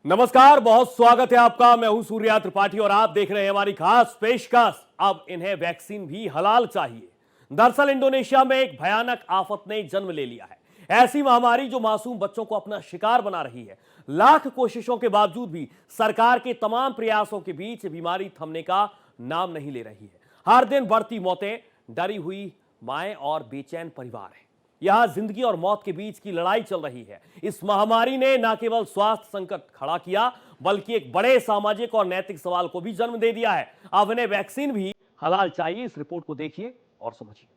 नमस्कार, बहुत स्वागत है आपका। मैं हूं सूर्या त्रिपाठी और आप देख रहे हैं हमारी खास पेशकश। अब इन्हें वैक्सीन भी हलाल चाहिए। दरअसल इंडोनेशिया में एक भयानक आफत ने जन्म ले लिया है। ऐसी महामारी जो मासूम बच्चों को अपना शिकार बना रही है। लाख कोशिशों के बावजूद भी सरकार के तमाम प्रयासों के बीच बीमारी थमने का नाम नहीं ले रही है। हर दिन बढ़ती मौतें, डरी हुई माएं और बेचैन परिवार है। यहां जिंदगी और मौत के बीच की लड़ाई चल रही है। इस महामारी ने न केवल स्वास्थ्य संकट खड़ा किया, बल्कि एक बड़े सामाजिक और नैतिक सवाल को भी जन्म दे दिया है। अब इन्हें वैक्सीन भी हलाल चाहिए। इस रिपोर्ट को देखिए और समझिए।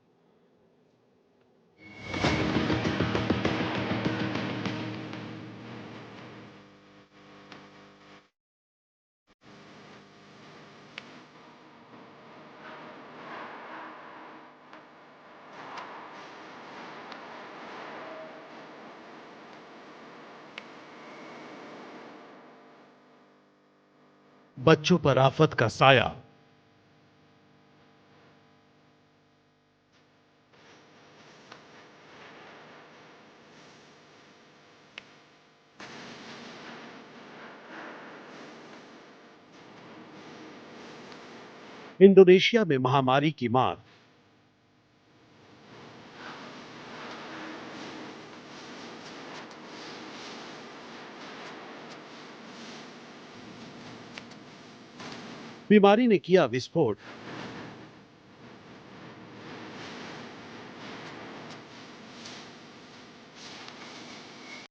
बच्चों पर आफत का साया। इंडोनेशिया में महामारी की मार। बीमारी ने किया विस्फोट।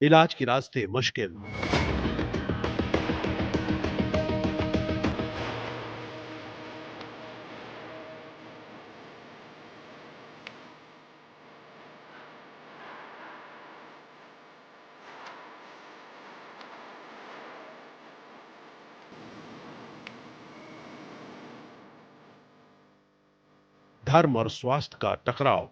इलाज के रास्ते मुश्किल। धर्म और स्वास्थ्य का टकराव।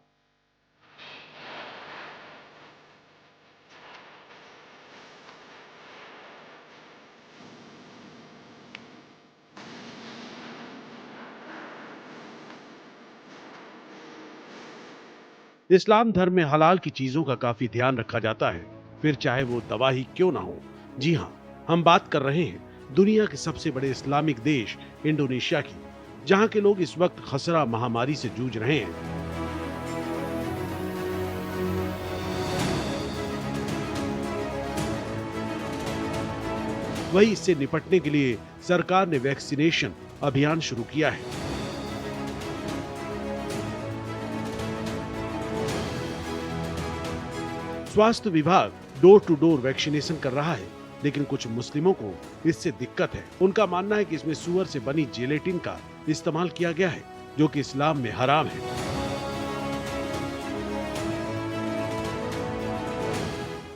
इस्लाम धर्म में हलाल की चीजों का काफी ध्यान रखा जाता है, फिर चाहे वो दवा ही क्यों ना हो। जी हां, हम बात कर रहे हैं दुनिया के सबसे बड़े इस्लामिक देश इंडोनेशिया की, जहां के लोग इस वक्त खसरा महामारी से जूझ रहे हैं। वही इससे निपटने के लिए सरकार ने वैक्सीनेशन अभियान शुरू किया है। स्वास्थ्य विभाग डोर टू डोर वैक्सीनेशन कर रहा है, लेकिन कुछ मुस्लिमों को इससे दिक्कत है। उनका मानना है कि इसमें सुअर से बनी जेलेटिन का इस्तेमाल किया गया है, जो कि इस्लाम में हराम है।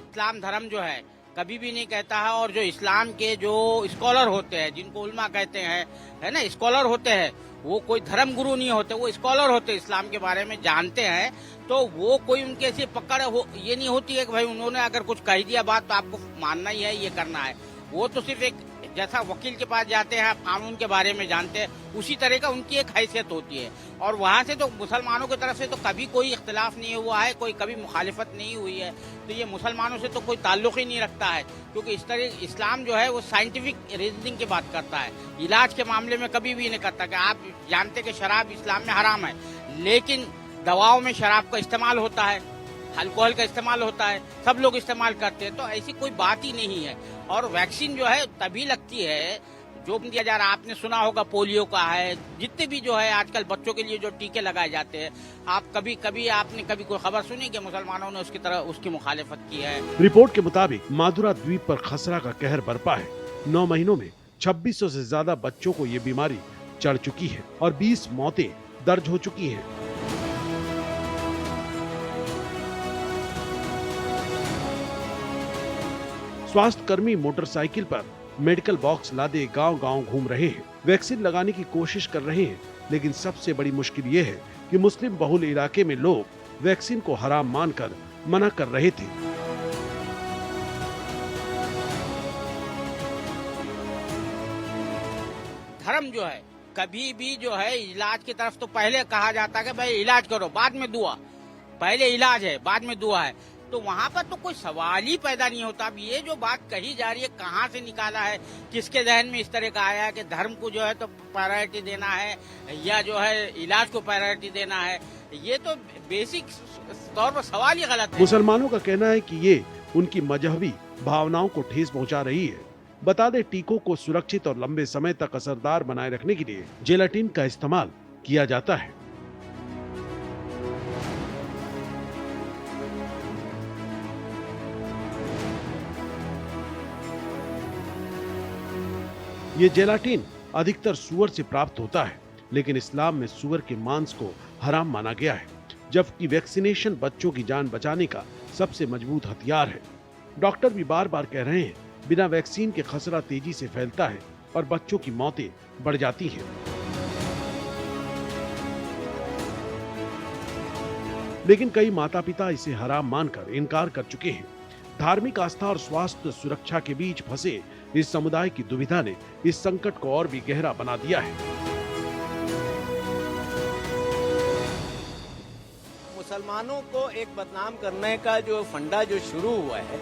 इस्लाम धर्म जो है कभी भी नहीं कहता है, और जो इस्लाम के जो स्कॉलर होते हैं, जिनको उलमा कहते हैं, है ना, स्कॉलर होते हैं, वो कोई धर्म गुरु नहीं होते, वो स्कॉलर होते हैं, इस्लाम के बारे में जानते हैं। तो वो कोई उनके ऐसी पकड़ ये नहीं होती है कि भाई उन्होंने अगर कुछ कह दिया बात तो आपको मानना ही है, ये करना है। वो तो सिर्फ एक जैसा वकील के पास जाते हैं, आप कानून के बारे में जानते हैं, उसी तरह का उनकी एक हैसियत होती है। और वहाँ से तो मुसलमानों की तरफ से तो कभी कोई इख्तिलाफ नहीं हुआ है, कोई कभी मुखालिफत नहीं हुई है। तो ये मुसलमानों से तो कोई ताल्लुक ही नहीं रखता है, क्योंकि इस तरह इस्लाम जो है वो साइंटिफिक रीजनिंग की बात करता है, इलाज के मामले में कभी भी नहीं करता। कि आप जानते कि शराब इस्लाम में हराम है, लेकिन दवाओं में शराब का इस्तेमाल होता है, अल्कोहल का इस्तेमाल होता है, सब लोग इस्तेमाल करते हैं, तो ऐसी कोई बात ही नहीं है। और वैक्सीन जो है तभी लगती है जो दिया जा रहा है। आपने सुना होगा पोलियो का है, जितने भी जो है आजकल बच्चों के लिए जो टीके लगाए जाते हैं, आप आपने कभी कोई खबर सुनी कि मुसलमानों ने उसकी मुखालिफत की है? रिपोर्ट के मुताबिक मादुरा द्वीप पर खसरा का कहर बरपा है। 9 महीनों में 2600 से ज्यादा बच्चों को ये बीमारी चढ़ चुकी है और 20 मौतें दर्ज हो चुकी हैं। स्वास्थ्य कर्मी मोटरसाइकिल पर मेडिकल बॉक्स लादे गांव-गांव घूम रहे हैं, वैक्सीन लगाने की कोशिश कर रहे हैं, लेकिन सबसे बड़ी मुश्किल ये है कि मुस्लिम बहुल इलाके में लोग वैक्सीन को हराम मानकर मना कर रहे थे। धर्म जो है कभी भी जो है इलाज की तरफ तो पहले कहा जाता है कि भाई इलाज करो बाद में दुआ, पहले इलाज है बाद में दुआ है। तो वहाँ पर तो कोई सवाल ही पैदा नहीं होता। अब ये जो बात कही जा रही है, कहाँ से निकाला है, किसके जहन में इस तरह का आया कि धर्म को जो है तो प्रायोरिटी देना है या जो है इलाज को प्रायोरिटी देना है, ये तो बेसिक तौर पर सवाल ही गलत है। मुसलमानों का कहना है कि ये उनकी मजहबी भावनाओं को ठेस पहुंचा रही है। बता दें, टीकों को सुरक्षित और लंबे समय तक असरदार बनाए रखने के लिए जेलाटिन का इस्तेमाल किया जाता है। ये जेलाटिन अधिकतर सूअर से प्राप्त होता है, लेकिन इस्लाम में सूअर के मांस को हराम माना गया है, जबकि वैक्सीनेशन बच्चों की जान बचाने का सबसे मजबूत हथियार है। डॉक्टर भी बार बार कह रहे हैं, बिना वैक्सीन के खसरा तेजी से फैलता है और बच्चों की मौतें बढ़ जाती हैं। लेकिन कई माता पिता इसे हराम मानकर इनकार कर चुके हैं। धार्मिक आस्था और स्वास्थ्य सुरक्षा के बीच फंसे इस समुदाय की दुविधा ने इस संकट को और भी गहरा बना दिया है। मुसलमानों को एक बदनाम करने का जो फंडा जो शुरू हुआ है,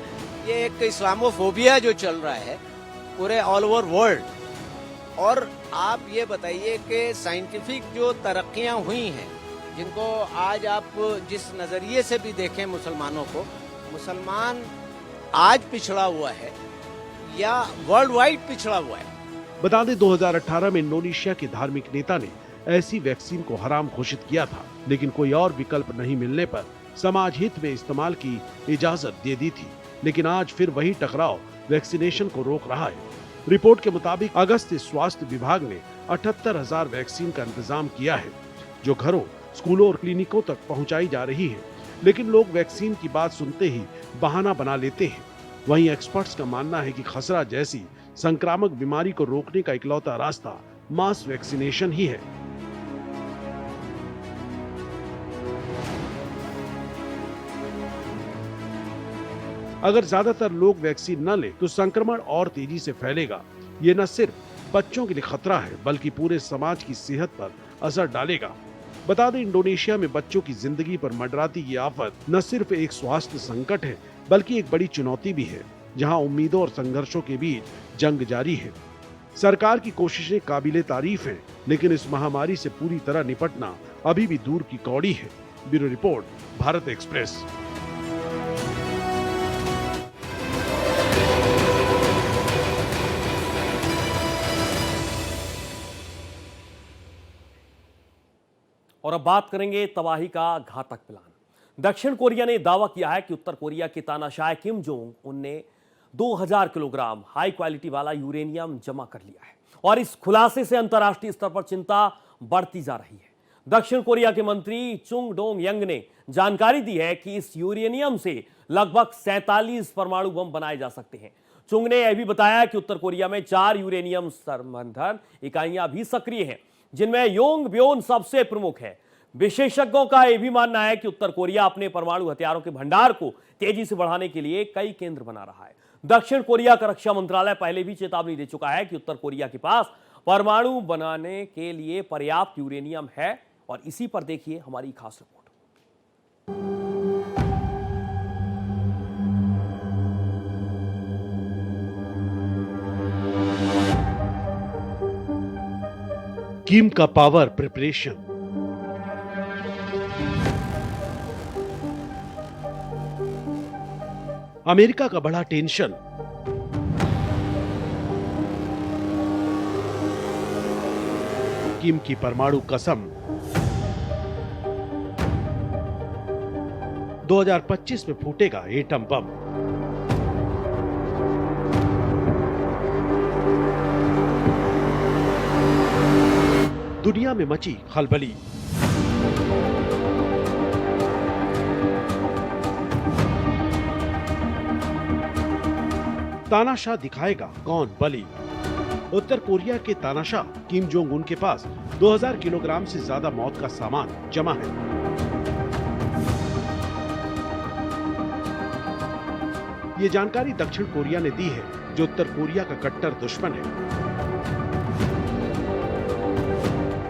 ये एक इस्लामोफोबिया जो चल रहा है पूरे ऑल ओवर वर्ल्ड। और आप ये बताइए कि साइंटिफिक जो तरक्कियां हुई हैं, जिनको आज आप जिस नजरिए से भी देखें मुसलमानों को, मुसलमान आज पिछड़ा हुआ है या वर्ल्ड वाइड पिछड़ा हुआ है। बता दें, 2018 में इंडोनेशिया के धार्मिक नेता ने ऐसी वैक्सीन को हराम घोषित किया था, लेकिन कोई और विकल्प नहीं मिलने पर समाज हित में इस्तेमाल की इजाजत दे दी थी। लेकिन आज फिर वही टकराव वैक्सीनेशन को रोक रहा है। रिपोर्ट के मुताबिक अगस्त से स्वास्थ्य विभाग ने 78,000 वैक्सीन का इंतजाम किया है, जो घरों, स्कूलों और क्लिनिकों तक पहुंचाई जा रही है। लेकिन लोग वैक्सीन की बात सुनते ही बहाना बना लेते हैं। वहीं एक्सपर्ट्स का मानना है कि खसरा जैसी संक्रामक बीमारी को रोकने का इकलौता रास्ता मास वैक्सीनेशन ही है। अगर ज्यादातर लोग वैक्सीन न ले तो संक्रमण और तेजी से फैलेगा। ये न सिर्फ बच्चों के लिए खतरा है, बल्कि पूरे समाज की सेहत पर असर डालेगा। बता दें, इंडोनेशिया में बच्चों की जिंदगी पर मंडराती ये आफत न सिर्फ एक स्वास्थ्य संकट है, बल्कि एक बड़ी चुनौती भी है, जहां उम्मीदों और संघर्षों के बीच जंग जारी है। सरकार की कोशिशें काबिले तारीफ हैं, लेकिन इस महामारी से पूरी तरह निपटना अभी भी दूर की कौड़ी है। Bureau report, Bharat express. और अब बात करेंगे तबाही का घातक प्लान। दक्षिण कोरिया ने दावा किया है कि उत्तर कोरिया के तानाशाह किम जोंग उन ने 2000 किलोग्राम हाई क्वालिटी वाला यूरेनियम जमा कर लिया है, और इस खुलासे से अंतर्राष्ट्रीय स्तर पर चिंता बढ़ती जा रही है। दक्षिण कोरिया के मंत्री चुंग डोंग यंग ने जानकारी दी है कि इस यूरेनियम से लगभग 47 परमाणु बम बनाए जा सकते हैं। चुंग ने यह भी बताया कि उत्तर कोरिया में 4 यूरेनियम संवर्धन इकाइयां भी सक्रिय हैं, जिनमें योंगब्योन सबसे प्रमुख है। विशेषज्ञों का यह भी मानना है कि उत्तर कोरिया अपने परमाणु हथियारों के भंडार को तेजी से बढ़ाने के लिए कई केंद्र बना रहा है। दक्षिण कोरिया का रक्षा मंत्रालय पहले भी चेतावनी दे चुका है कि उत्तर कोरिया के पास परमाणु बनाने के लिए पर्याप्त यूरेनियम है, और इसी पर देखिए हमारी खास रिपोर्ट। किम का पावर प्रिपरेशन। अमेरिका का बड़ा टेंशन। किम की परमाणु कसम। 2025 में फूटेगा एटम बम। दुनिया में मची खलबली। तानाशाह दिखाएगा कौन बली। उत्तर कोरिया के तानाशाह किम जोंग उन के पास 2000 किलोग्राम से ज्यादा मौत का सामान जमा है। ये जानकारी दक्षिण कोरिया ने दी है, जो उत्तर कोरिया का कट्टर दुश्मन है।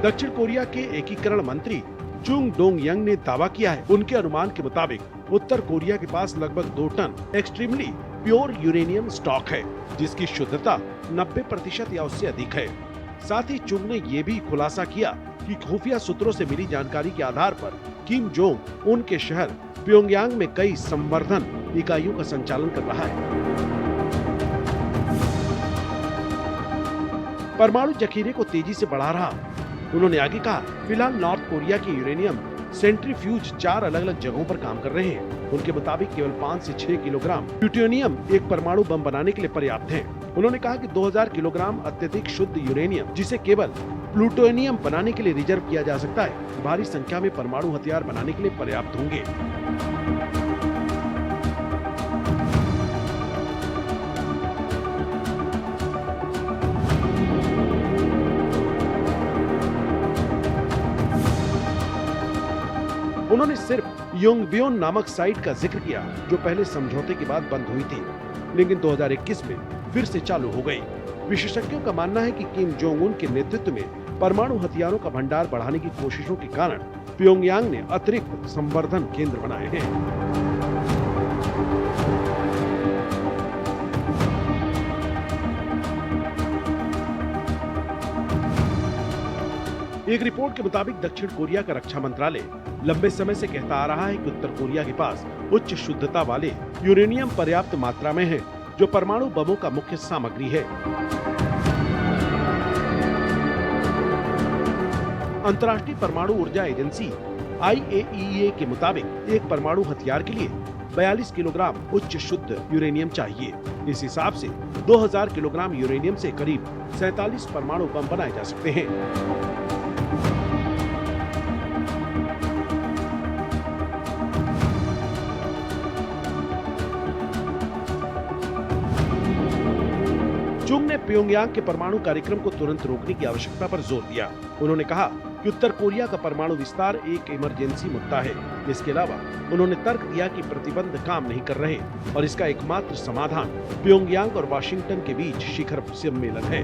दक्षिण कोरिया के एकीकरण मंत्री चुंग डोंग यंग ने दावा किया है। उनके अनुमान के मुताबिक उत्तर कोरिया के पास लगभग 2 ton extremely pure uranium stock है, जिसकी शुद्धता 90% या उससे अधिक है। साथ ही चुंग ने ये भी खुलासा किया कि खुफिया सूत्रों से मिली जानकारी के आधार पर किम जोंग उनके शहर प्योंगयांग में कई संवर्धन इकाइयों का संचालन कर रहा है। परमाणु जखीरे को तेजी से बढ़ा रहा। उन्होंने आगे कहा, फिलहाल नॉर्थ कोरिया के यूरेनियम सेंट्रीफ्यूज 4 अलग-अलग जगहों पर काम कर रहे हैं। उनके मुताबिक केवल 5 से 6 किलोग्राम प्लूटोनियम एक परमाणु बम बनाने के लिए पर्याप्त है। उन्होंने कहा कि 2000 किलोग्राम अत्यधिक शुद्ध यूरेनियम, जिसे केवल प्लूटोनियम बनाने के लिए रिजर्व किया जा सकता है, भारी संख्या में परमाणु हथियार बनाने के लिए पर्याप्त होंगे। उन्होंने सिर्फ योंगबियोन नामक साइट का जिक्र किया, जो पहले समझौते के बाद बंद हुई थी, लेकिन 2021 में फिर से चालू हो गई। विशेषज्ञों का मानना है कि किम जोंग उन के नेतृत्व में परमाणु हथियारों का भंडार बढ़ाने की कोशिशों के कारण प्योंगयांग ने अतिरिक्त संवर्धन केंद्र बनाए हैं। एक रिपोर्ट के मुताबिक दक्षिण कोरिया का रक्षा मंत्रालय लंबे समय से कहता आ रहा है कि उत्तर कोरिया के पास उच्च शुद्धता वाले यूरेनियम पर्याप्त मात्रा में है, जो परमाणु बमों का मुख्य सामग्री है। अंतर्राष्ट्रीय परमाणु ऊर्जा एजेंसी IAEA के मुताबिक एक परमाणु हथियार के लिए 42 किलोग्राम उच्च शुद्ध यूरेनियम चाहिए। इस हिसाब से 2000 किलोग्राम यूरेनियम से करीब 47 परमाणु बम बनाए जा सकते हैं। चुंग ने प्योंगयांग के परमाणु कार्यक्रम को तुरंत रोकने की आवश्यकता पर जोर दिया। उन्होंने कहा कि उत्तर कोरिया का परमाणु विस्तार एक इमरजेंसी मुद्दा है। इसके अलावा उन्होंने तर्क दिया कि प्रतिबंध काम नहीं कर रहे और इसका एकमात्र समाधान प्योंगयांग और वाशिंगटन के बीच शिखर सम्मेलन है।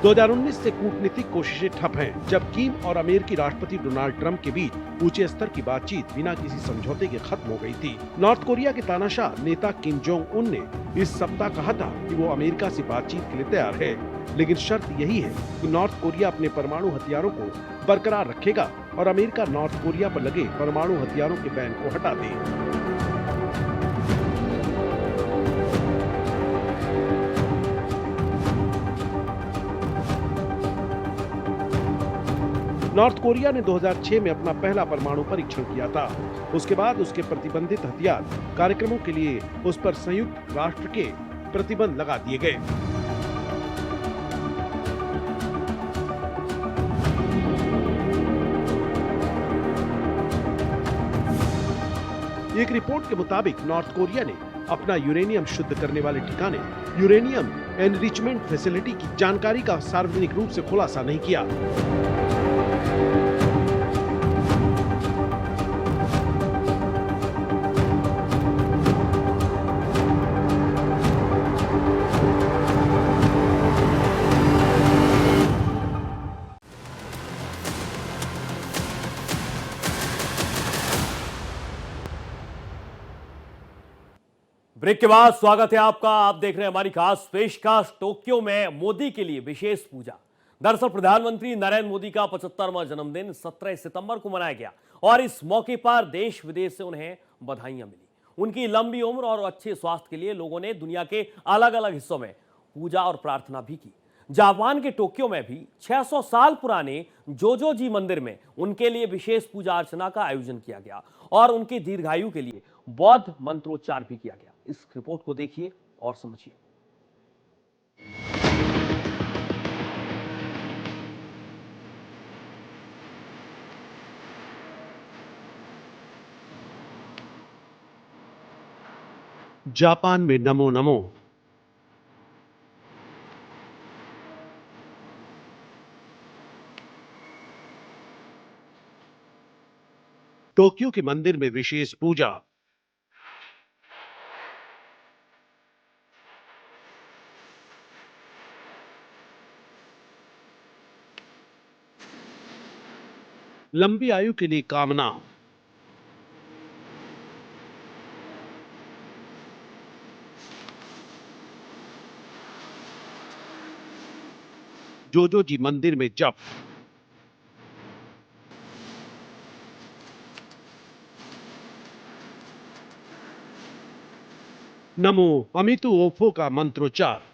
2019 से कूटनीतिक कोशिशें ठप हैं, जब किम और अमेरिकी राष्ट्रपति डोनाल्ड ट्रंप के बीच ऊंचे स्तर की बातचीत बिना किसी समझौते के खत्म हो गई थी। नॉर्थ कोरिया के तानाशाह नेता किम जोंग उन ने इस सप्ताह कहा था कि वो अमेरिका से बातचीत के लिए तैयार है, लेकिन शर्त यही है कि नॉर्थ कोरिया अपने परमाणु हथियारों को बरकरार रखेगा और अमेरिका नॉर्थ कोरिया पर लगे परमाणु हथियारों के बैन को हटा दे। नॉर्थ कोरिया ने 2006 में अपना पहला परमाणु परीक्षण किया था। उसके बाद उसके प्रतिबंधित हथियार कार्यक्रमों के लिए उस पर संयुक्त राष्ट्र के प्रतिबंध लगा दिए गए। एक रिपोर्ट के मुताबिक नॉर्थ कोरिया ने अपना यूरेनियम शुद्ध करने वाले ठिकाने यूरेनियम एनरिचमेंट फैसिलिटी की जानकारी का सार्वजनिक रूप से खुलासा नहीं किया। ब्रेक के बाद स्वागत है आपका। आप देख रहे हैं हमारी खास पेशकश। टोक्यो में मोदी के लिए विशेष पूजा। दरअसल प्रधानमंत्री नरेंद्र मोदी का 75वां जन्मदिन 17 सितंबर को मनाया गया और इस मौके पर देश विदेश से उन्हें बधाइयां मिली। उनकी लंबी उम्र और अच्छे स्वास्थ्य के लिए लोगों ने दुनिया के अलग अलग हिस्सों में पूजा और प्रार्थना भी की। जापान के टोक्यो में भी 600 साल पुराने जोजोजी मंदिर में उनके लिए विशेष पूजा अर्चना का आयोजन किया गया और उनके दीर्घायु के लिए बौद्ध मंत्रोच्चार भी किया गया। इस रिपोर्ट को देखिए और समझिए। जापान में नमो नमो। टोक्यो के मंदिर में विशेष पूजा। लंबी आयु के लिए कामना। जोजो जी मंदिर में जप। नमो अमितु ओफो का मंत्रोच्चार।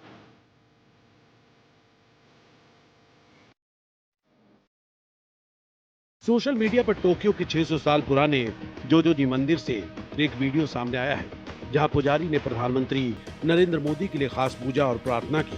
सोशल मीडिया पर टोक्यो के 600 साल पुराने जोजो जी मंदिर से एक वीडियो सामने आया है, जहां पुजारी ने प्रधानमंत्री नरेंद्र मोदी के लिए खास पूजा और प्रार्थना की।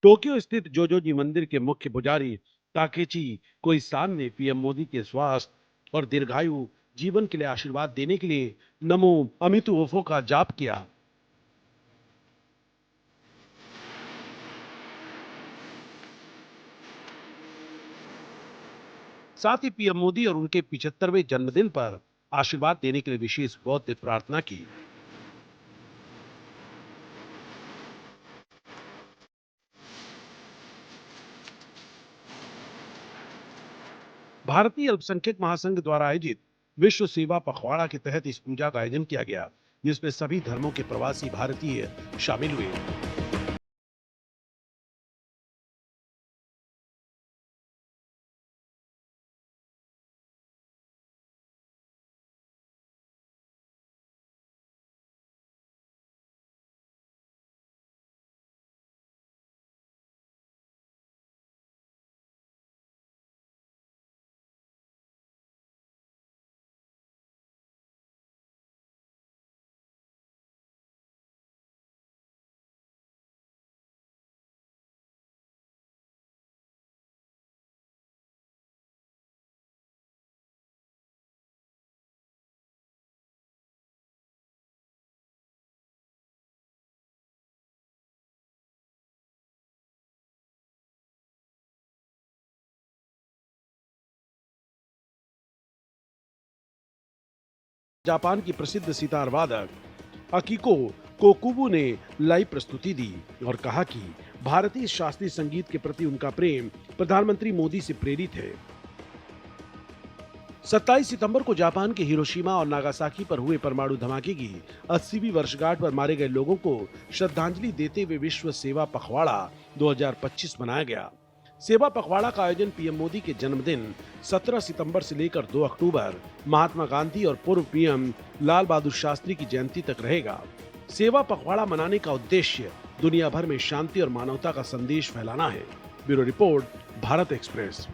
टोक्यो स्थित जोजो जी मंदिर के मुख्य पुजारी ताकेची कोइसान ने पीएम मोदी के स्वास्थ्य और दीर्घायु जीवन के लिए आशीर्वाद देने के लिए नमो अमितु ओफो का जाप किया। साथ ही पीएम मोदी और उनके 75वें जन्मदिन पर आशीर्वाद देने के लिए विशेष बौद्ध प्रार्थना की। भारतीय अल्पसंख्यक महासंघ द्वारा आयोजित विश्व सेवा पखवाड़ा के तहत इस पूजा का आयोजन किया गया, जिसमें सभी धर्मों के प्रवासी भारतीय शामिल हुए। जापान की प्रसिद्ध सितार वादक अकिको कोकुबू ने लाइव प्रस्तुति दी और कहा कि भारतीय शास्त्रीय संगीत के प्रति उनका प्रेम प्रधानमंत्री मोदी से प्रेरित है। 27 सितंबर को जापान के हिरोशिमा और नागासाकी पर हुए परमाणु धमाके की 80वीं वर्षगांठ पर मारे गए लोगों को श्रद्धांजलि देते हुए विश्व सेवा पखवाड़ा 2025 मनाया गया। सेवा पखवाड़ा का आयोजन पीएम मोदी के जन्मदिन 17 सितंबर से लेकर 2 अक्टूबर महात्मा गांधी और पूर्व पीएम लाल बहादुर शास्त्री की जयंती तक रहेगा। सेवा पखवाड़ा मनाने का उद्देश्य दुनिया भर में शांति और मानवता का संदेश फैलाना है। Bureau report, Bharat express.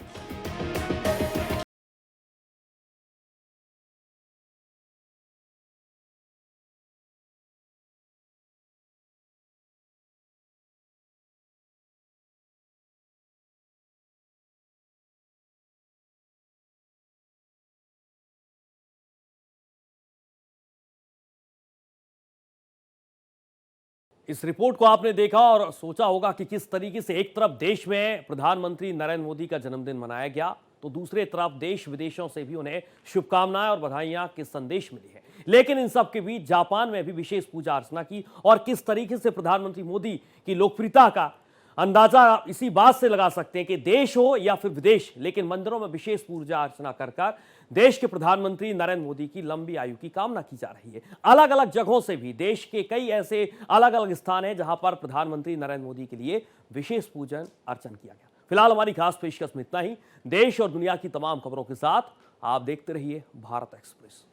इस रिपोर्ट को आपने देखा और सोचा होगा कि किस तरीके से एक तरफ देश में प्रधानमंत्री नरेंद्र मोदी का जन्मदिन मनाया गया, तो दूसरे तरफ देश विदेशों से भी उन्हें शुभकामनाएं और बधाइयां के संदेश मिले हैं। लेकिन इन सब के बीच जापान में भी विशेष पूजा अर्चना की और किस तरीके से प्रधानमंत्री मोदी की लोकप्रियता का अंदाजा इसी बात से लगा सकते हैं कि देश हो या फिर विदेश, लेकिन मंदिरों में विशेष पूजा अर्चना कर देश के प्रधानमंत्री नरेंद्र मोदी की लंबी आयु की कामना की जा रही है। अलग अलग जगहों से भी देश के कई ऐसे अलग अलग स्थान हैं जहां पर प्रधानमंत्री नरेंद्र मोदी के लिए विशेष पूजन अर्चन किया गया। फिलहाल हमारी खास पेशकश में इतना ही। देश और दुनिया की तमाम खबरों के साथ आप देखते रहिए भारत एक्सप्रेस।